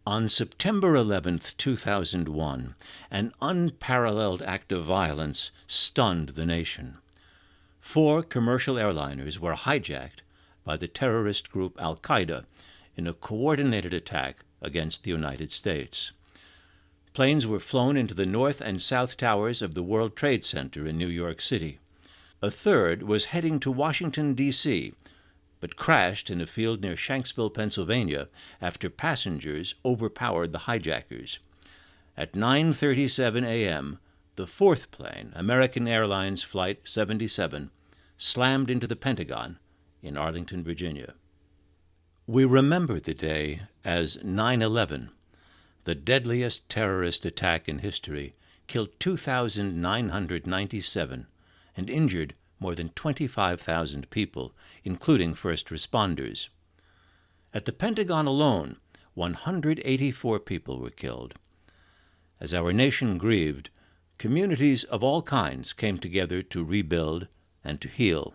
On September 11th, 2001, an unparalleled act of violence stunned the nation. 4 commercial airliners were hijacked by the terrorist group Al-Qaeda in a coordinated attack against the United States. Planes were flown into the north and south towers of the World Trade Center in New York City. A third was heading to Washington, D.C., but crashed in a field near Shanksville, Pennsylvania, after passengers overpowered the hijackers. At 9:37 a.m., the 4th plane, American Airlines Flight 77, slammed into the Pentagon in Arlington, Virginia. We remember the day as 9/11. The deadliest terrorist attack in history killed 2,997 and injured more than 25,000 people, including first responders. At the Pentagon alone, 184 people were killed. As our nation grieved, communities of all kinds came together to rebuild and to heal.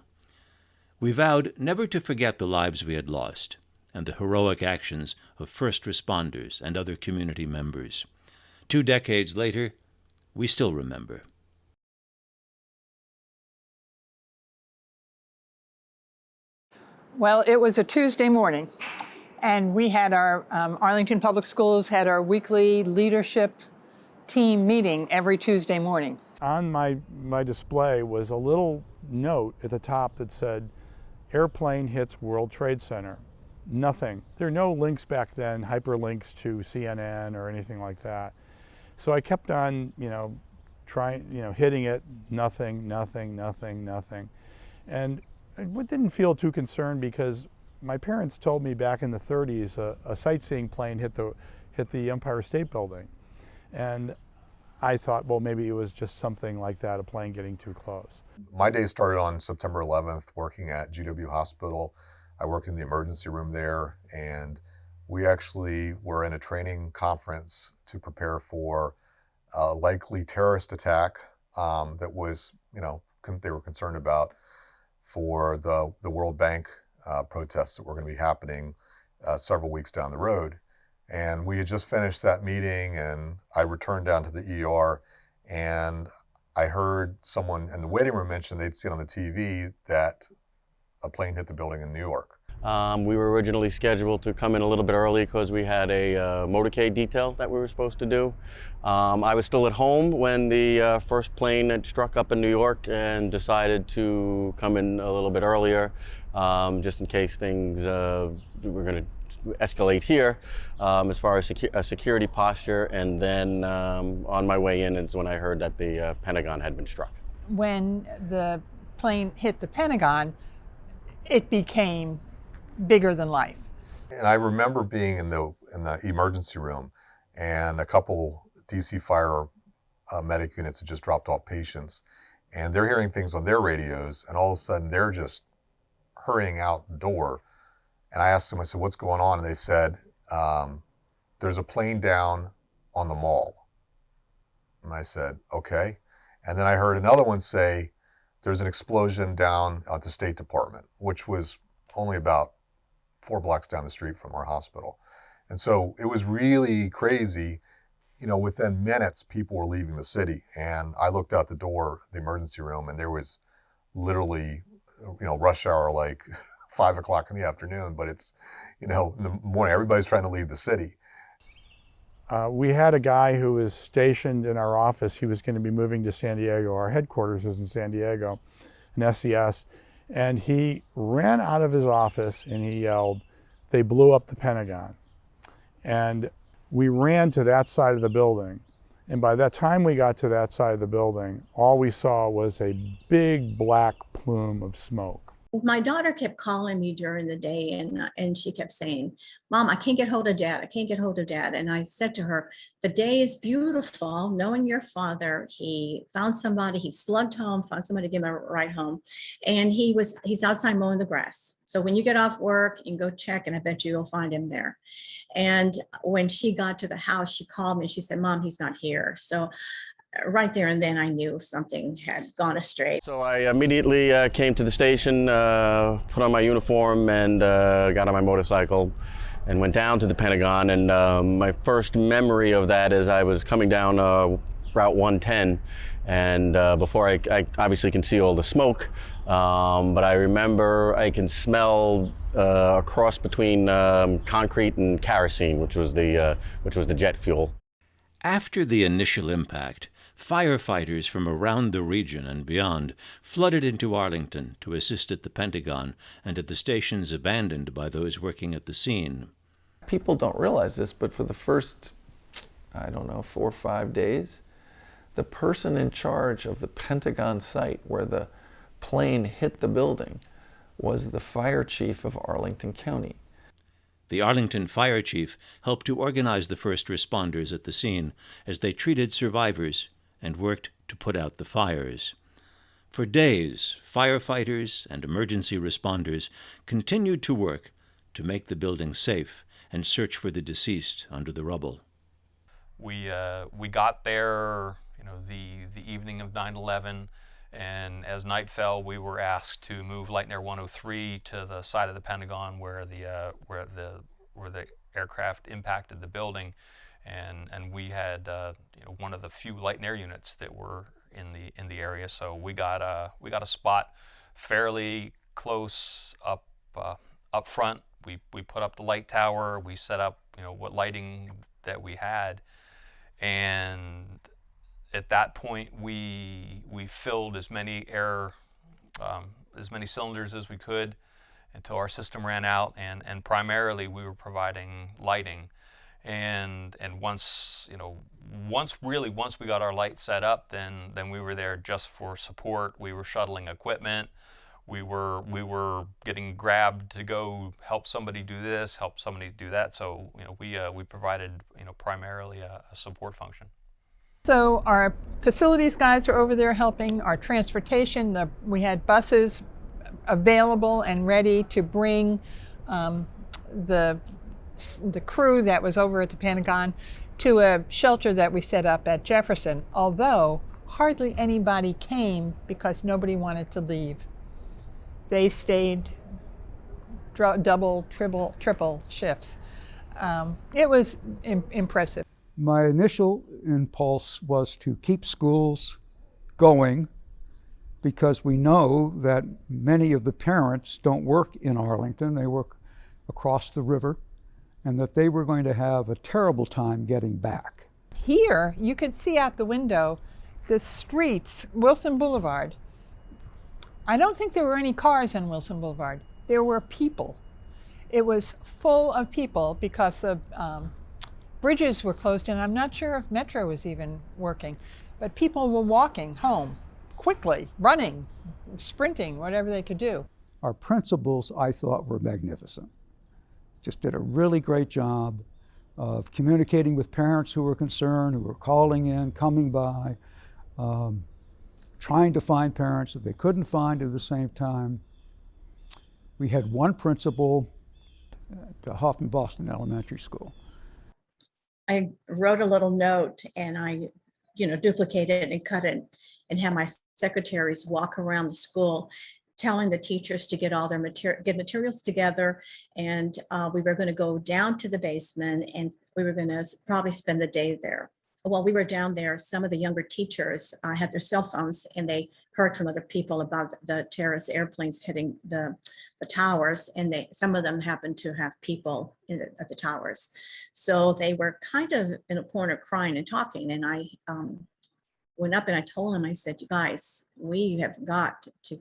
We vowed never to forget the lives we had lost and the heroic actions of first responders and other community members. 2 decades later, we still remember. Well, it was a Tuesday morning, and we had our Arlington Public Schools had our weekly leadership team meeting every Tuesday morning. On my display was a little note at the top that said, "Airplane hits World Trade Center." Nothing. There are no links back then, hyperlinks to CNN or anything like that. So I kept on, hitting it, nothing. And I didn't feel too concerned because my parents told me back in the 30s a sightseeing plane hit the Empire State Building. And I thought, well, maybe it was just something like that, a plane getting too close. My day started on September 11th working at GW Hospital. I work in the emergency room there, and we actually were in a training conference to prepare for a likely terrorist attack that was, they were concerned about for the World Bank protests that were going to be happening several weeks down the road. And we had just finished that meeting, and I returned down to the ER, and I heard someone in the waiting room mention they'd seen on the TV that a plane hit the building in New York. We were originally scheduled to come in a little bit early because we had a motorcade detail that we were supposed to do. I was still at home when the first plane had struck up in New York and decided to come in a little bit earlier, just in case things were going to escalate here as far as a security posture. And then on my way in is when I heard that the Pentagon had been struck. When the plane hit the Pentagon, it became bigger than life. And I remember being in the emergency room, and a couple DC fire medic units had just dropped off patients, and they're hearing things on their radios, and all of a sudden they're just hurrying out the door. And I asked them, I said, "What's going on?" And they said, "There's a plane down on the mall." And I said, "Okay." And then I heard another one say, "There's an explosion down at the State Department," which was only about 4 blocks down the street from our hospital. And so it was really crazy. Within minutes, people were leaving the city. And I looked out the door, the emergency room, and there was literally, rush hour, like 5 o'clock in the afternoon, but it's, in the morning, everybody's trying to leave the city. We had a guy who was stationed in our office. He was going to be moving to San Diego. Our headquarters is in San Diego, an SES. And he ran out of his office and he yelled, "They blew up the Pentagon." And we ran to that side of the building. And by the time we got to that side of the building, all we saw was a big black plume of smoke. My daughter kept calling me during the day, and she kept saying, "Mom, I can't get hold of Dad. I can't get hold of Dad." And I said to her, "The day is beautiful. Knowing your father, he found somebody, he slugged home, found somebody to give him a ride home. And he's outside mowing the grass. So when you get off work, you can go check, and I bet you'll find him there." And when she got to the house, she called me and she said, "Mom, he's not here." So right there and then I knew something had gone astray. So I immediately came to the station, put on my uniform, and got on my motorcycle and went down to the Pentagon. And my first memory of that is I was coming down Route 110, and before I obviously can see all the smoke, but I remember I can smell a cross between concrete and kerosene, which was the jet fuel. After the initial impact, firefighters from around the region and beyond flooded into Arlington to assist at the Pentagon and at the stations abandoned by those working at the scene. People don't realize this, but for the first, 4 or 5 days, the person in charge of the Pentagon site where the plane hit the building was the fire chief of Arlington County. The Arlington fire chief helped to organize the first responders at the scene as they treated survivors and worked to put out the fires. For days, firefighters and emergency responders continued to work to make the building safe and search for the deceased under the rubble. We got there, the evening of 9/11, and as night fell, we were asked to move Light and Air 103 to the side of the Pentagon where the aircraft impacted the building, and we had one of the few Light and Air units that were in the area. So we got a spot fairly close up front. We put up the light tower. We set up what lighting that we had, and at that point we filled as many cylinders as we could until our system ran out, and primarily we were providing lighting, and once we got our light set up, then we were there just for support. We were shuttling equipment. We were getting grabbed to go help somebody do this, help somebody do that. So we provided primarily a support function. So our facilities guys are over there helping. Our transportation, we had buses available and ready to bring the crew that was over at the Pentagon to a shelter that we set up at Jefferson, although hardly anybody came because nobody wanted to leave. They stayed double, triple shifts. It was impressive. My initial impulse was to keep schools going because we know that many of the parents don't work in Arlington, they work across the river, and that they were going to have a terrible time getting back. Here, you could see out the window the streets, Wilson Boulevard. I don't think there were any cars on Wilson Boulevard. There were people. It was full of people because the bridges were closed, and I'm not sure if Metro was even working, but people were walking home quickly, running, sprinting, whatever they could do. Our principals, I thought, were magnificent. Just did a really great job of communicating with parents who were concerned, who were calling in, coming by, trying to find parents that they couldn't find at the same time. We had one principal at Hoffman Boston Elementary School. I wrote a little note and I, duplicated it and cut it and had my secretaries walk around the school telling the teachers to get all their materials together. And we were going to go down to the basement and we were going to probably spend the day there. While we were down there, some of the younger teachers had their cell phones and they heard from other people about the terrorist airplanes hitting the towers, and some of them happened to have people at the towers. So they were kind of in a corner crying and talking, and I went up and I told them, I said, you guys, we have got to,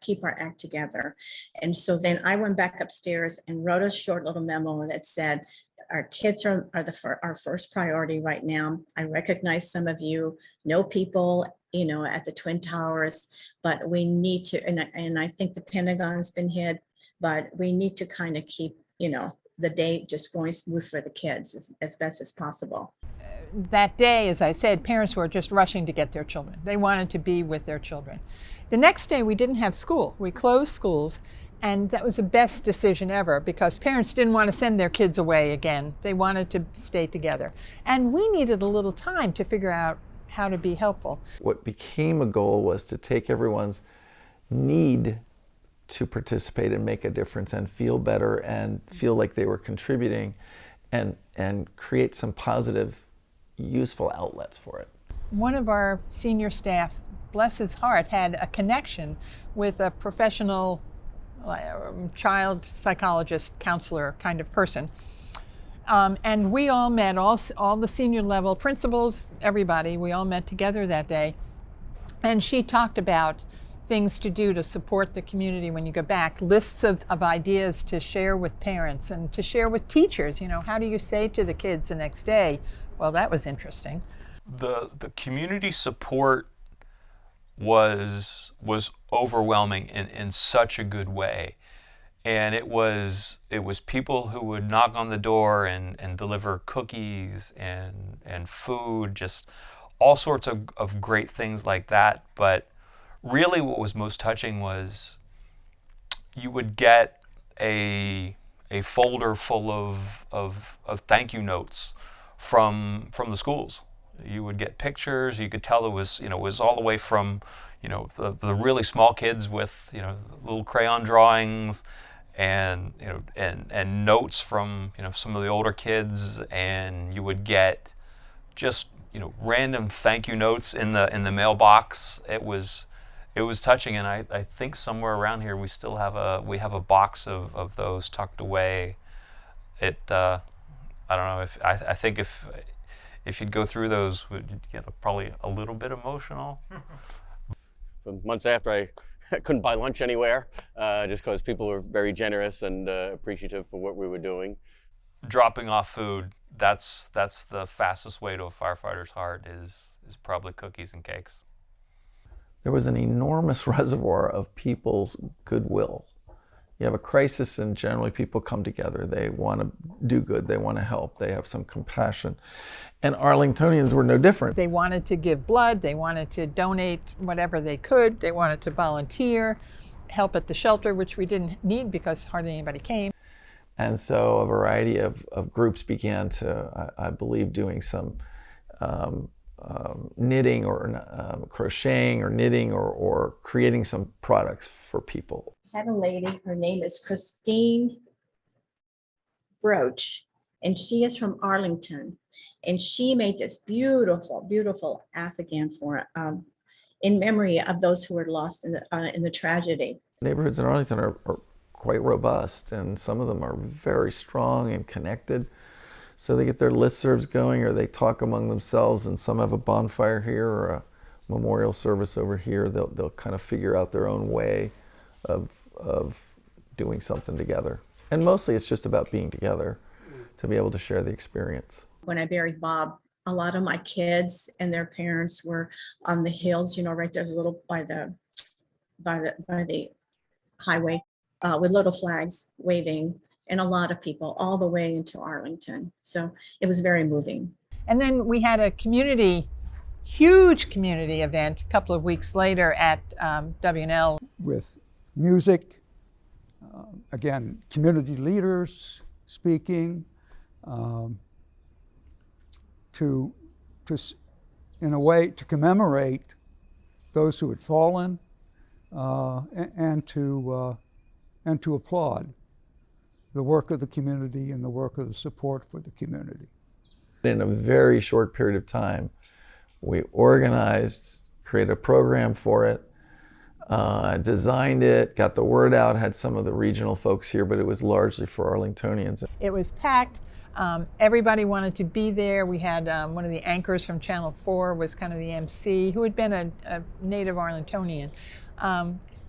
keep our act together. And so then I went back upstairs and wrote a short little memo that said, our kids are our first priority right now. I recognize some of you know people, at the Twin Towers, but we need to, and I think the Pentagon's been hit, but we need to kind of keep, the day just going smooth for the kids as best as possible. That day, as I said, parents were just rushing to get their children. They wanted to be with their children. The next day, we didn't have school. We closed schools, and that was the best decision ever because parents didn't want to send their kids away again. They wanted to stay together. And we needed a little time to figure out how to be helpful. What became a goal was to take everyone's need to participate and make a difference and feel better and feel like they were contributing and create some positive, useful outlets for it. One of our senior staff, bless his heart, had a connection with a professional child psychologist, counselor kind of person. And we all met, all the senior level principals, everybody, we all met together that day. And she talked about things to do to support the community when you go back, lists of ideas to share with parents and to share with teachers. You know, how do you say to the kids the next day? Well, that was interesting. The community support was overwhelming in such a good way. And it was people who would knock on the door and deliver cookies and food, just all sorts of great things like that. But really what was most touching was you would get a folder full of thank you notes from the schools. You would get pictures. You could tell it was all the way from the really small kids with little crayon drawings and and notes from some of the older kids, and you would get just random thank you notes in the mailbox. It was touching, and I think somewhere around here we still have a box of those tucked away. I don't know I think if you'd go through those, you'd get probably a little bit emotional. For months after, I couldn't buy lunch anywhere, just because people were very generous and appreciative for what we were doing. Dropping off food, that's the fastest way to a firefighter's heart is probably cookies and cakes. There was an enormous reservoir of people's goodwill. You have a crisis and generally people come together. They want to do good, they want to help, they have some compassion. And Arlingtonians were no different. They wanted to give blood, they wanted to donate whatever they could, they wanted to volunteer, help at the shelter, which we didn't need because hardly anybody came. And so a variety of groups began to, I believe, doing some knitting or crocheting or knitting or creating some products for people. I have a lady, her name is Christine Broach, and she is from Arlington. And she made this beautiful, beautiful Afghan for in memory of those who were lost in the tragedy. Neighborhoods in Arlington are quite robust, and some of them are very strong and connected. So they get their listservs going, or they talk among themselves, and some have a bonfire here or a memorial service over here. They'll kind of figure out their own way of doing something together. And mostly it's just about being together to be able to share the experience. When I buried Bob, a lot of my kids and their parents were on the hills, right there, little by the highway, with little flags waving, and a lot of people all the way into Arlington. So it was very moving. And then we had a huge community event a couple of weeks later at W&L. With music, again, community leaders speaking, to in a way to commemorate those who had fallen, and to applaud the work of the community and the work of the support for the community. In a very short period of time, we organized, created a program for it, designed it, got the word out, had some of the regional folks here, but it was largely for Arlingtonians. It was packed. Everybody wanted to be there. We had one of the anchors from Channel 4 was kind of the MC, who had been a native Arlingtonian.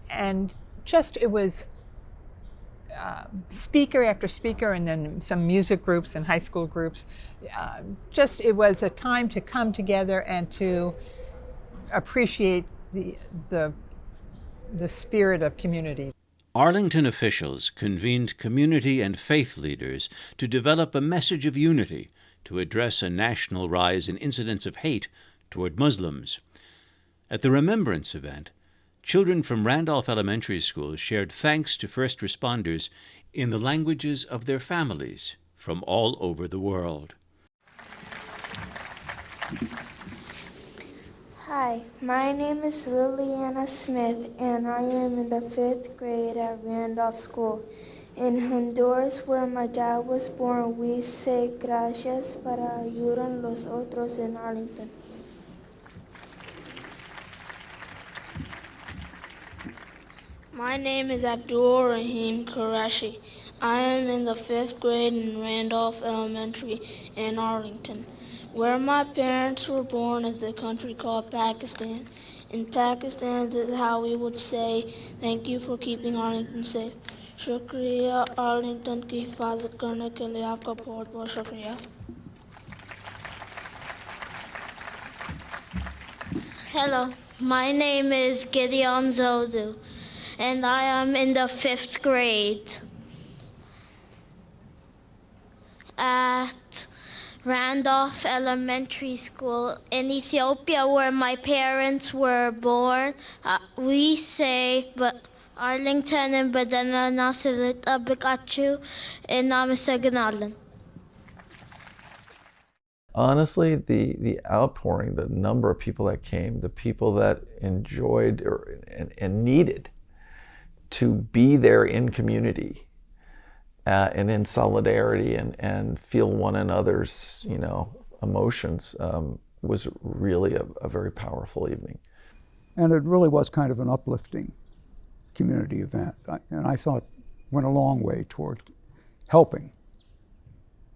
And just it was speaker after speaker, and then some music groups and high school groups. It was a time to come together and to appreciate the spirit of community. Arlington officials convened community and faith leaders to develop a message of unity to address a national rise in incidents of hate toward Muslims. At the Remembrance event, children from Randolph Elementary School shared thanks to first responders in the languages of their families from all over the world. Hi, my name is Liliana Smith, and I am in the 5th grade at Randolph School. In Honduras, where my dad was born, we say gracias para ayudar a los otros in Arlington. My name is Abdul Rahim Qureshi. I am in the 5th grade in Randolph Elementary in Arlington. Where my parents were born is the country called Pakistan. In Pakistan, this is how we would say, thank you for keeping Arlington safe. Shukriya, Arlington की हिफाजत करने के लिए आपका बहुत बहुत शुक्रिया. Hello, my name is Gideon Zodu, and I am in the 5th grade at Randolph Elementary School in Ethiopia, where my parents were born. We say, but Arlington and Badana Nasilit Abikachu in Namasaganallan. Honestly, the outpouring, the number of people that came, the people that enjoyed and needed to be there in community and in solidarity and feel one another's, emotions was really a very powerful evening. And it really was kind of an uplifting community event. And I thought went a long way toward helping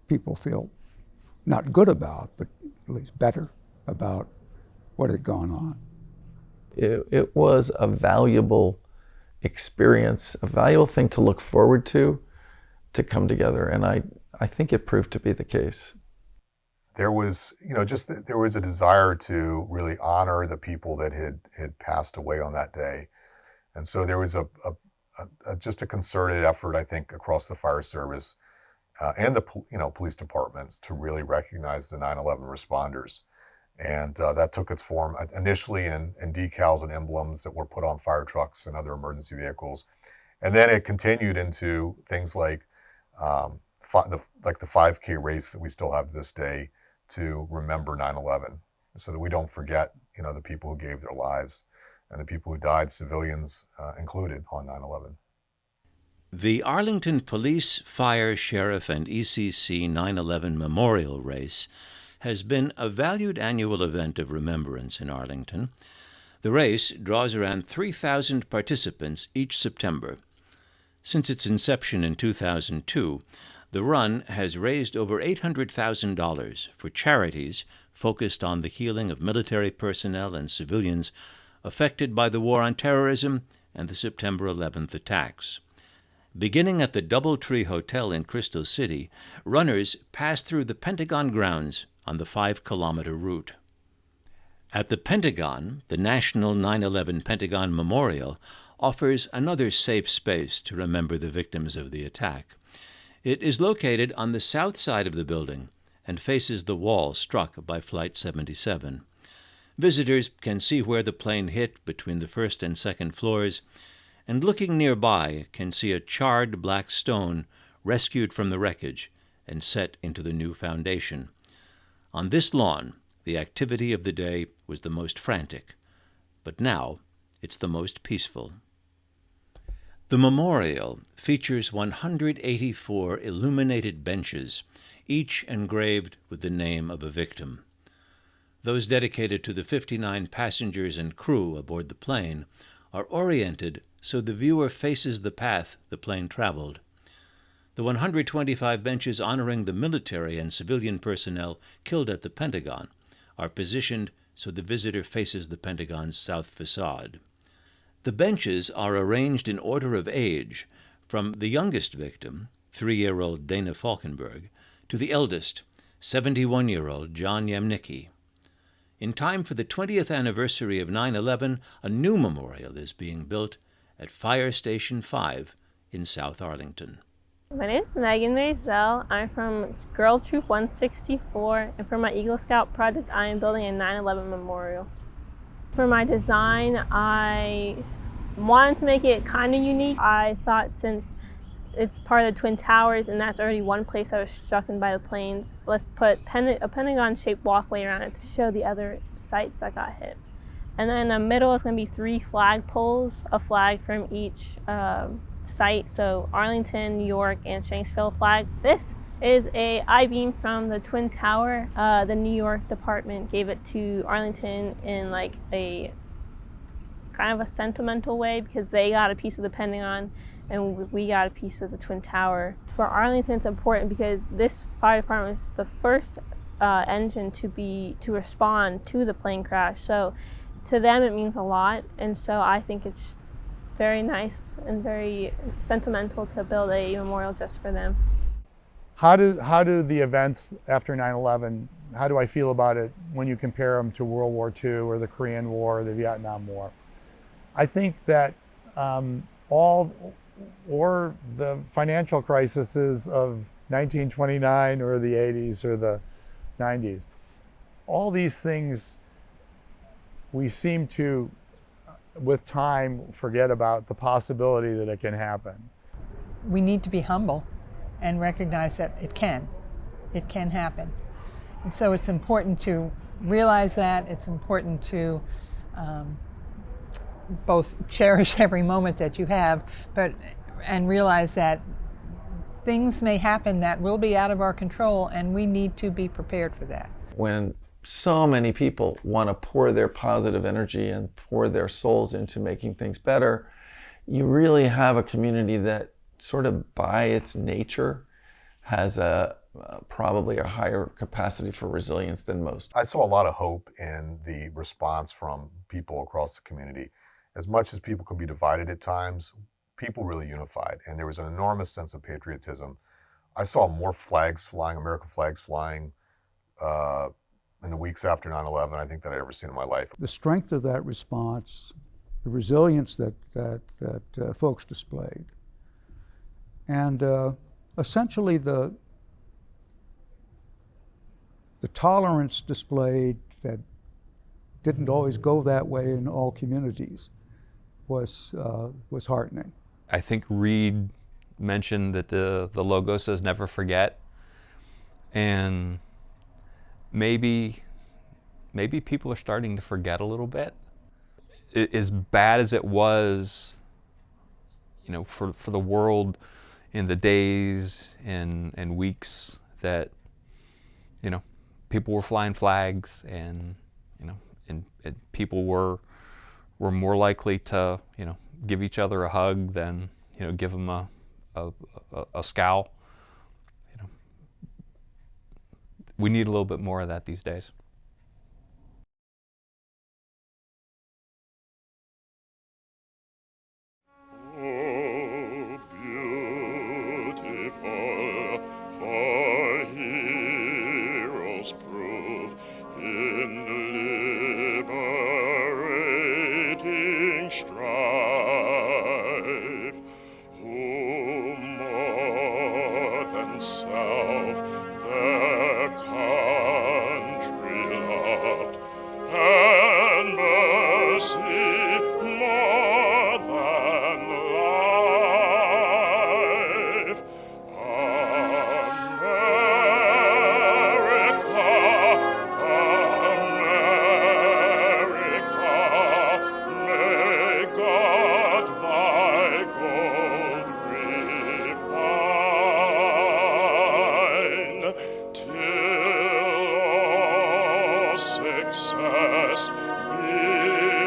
people feel not good about, but at least better about what had gone on. It was a valuable experience, a valuable thing to look forward to come together. And I think it proved to be the case. There was, there was a desire to really honor the people that had passed away on that day. And so there was just a concerted effort, I think, across the fire service and the police departments to really recognize the 9/11 responders. And that took its form initially in decals and emblems that were put on fire trucks and other emergency vehicles. And then it continued into things like the 5K race that we still have to this day to remember 9/11, so that we don't forget, the people who gave their lives and the people who died, civilians included, on 9/11. The Arlington Police, Fire, Sheriff, and ECC 9/11 Memorial Race has been a valued annual event of remembrance in Arlington. The race draws around 3,000 participants each September. Since its inception in 2002, the run has raised over $800,000 for charities focused on the healing of military personnel and civilians affected by the war on terrorism and the September 11th attacks. Beginning at the DoubleTree Hotel in Crystal City, runners pass through the Pentagon grounds on the 5-kilometer route. At the Pentagon, the National 9/11 Pentagon Memorial offers another safe space to remember the victims of the attack. It is located on the south side of the building and faces the wall struck by Flight 77. Visitors can see where the plane hit between the first and second floors, and looking nearby can see a charred black stone rescued from the wreckage and set into the new foundation. On this lawn, the activity of the day was the most frantic, but now it's the most peaceful. The memorial features 184 illuminated benches, each engraved with the name of a victim. Those dedicated to the 59 passengers and crew aboard the plane are oriented so the viewer faces the path the plane traveled. The 125 benches honoring the military and civilian personnel killed at the Pentagon are positioned so the visitor faces the Pentagon's south facade. The benches are arranged in order of age, from the youngest victim, 3-year-old Dana Falkenberg, to the eldest, 71-year-old John Yemnicki. In time for the 20th anniversary of 9/11, a new memorial is being built at Fire Station 5 in South Arlington. My name is Megan Maisel. I'm from Girl Troop 164, and for my Eagle Scout project, I am building a 9/11 memorial. For my design, I wanted to make it kind of unique. I thought since it's part of the Twin Towers and that's already one place that was struck by the planes, let's put a Pentagon-shaped walkway around it to show the other sites that got hit. And then in the middle is going to be 3 flag poles, a flag from each site. So Arlington, New York, and Shanksville flag. This is a I-beam from the Twin Tower. The New York department gave it to Arlington in like a kind of a sentimental way because they got a piece of the Pentagon and we got a piece of the Twin Tower. For Arlington, it's important because this fire department was the first engine to respond to the plane crash. So to them, it means a lot. And so I think it's very nice and very sentimental to build a memorial just for them. How do the events after 9/11, how do I feel about it when you compare them to World War II or the Korean War or the Vietnam War? I think that or the financial crises of 1929 or the 80s or the 90s, all these things we seem to, with time, forget about the possibility that it can happen. We need to be humble and recognize that it can happen. And so it's important to realize that. It's important to both cherish every moment that you have, and realize that things may happen that will be out of our control, and we need to be prepared for that. When so many people want to pour their positive energy and pour their souls into making things better, you really have a community that sort of by its nature has probably a higher capacity for resilience than most. I saw a lot of hope in the response from people across the community. As much as people can be divided at times, people really unified, and there was an enormous sense of patriotism. I saw more flags flying, American flags flying, in the weeks after 9/11, I think that I'd ever seen in my life. The strength of that response, the resilience that folks displayed, and essentially the tolerance displayed that didn't always go that way in all communities was heartening. I think Reed mentioned that the logo says never forget, and maybe people are starting to forget a little bit. As bad as it was, for the world in the days and weeks that, people were flying flags and people were more likely to, give each other a hug than, give them a scowl. We need a little bit more of that these days. Oh, beautiful for heroes prove in liberating strife, who more than self their country loved, and mercy more than life. America, may God thy gold refine, till all success be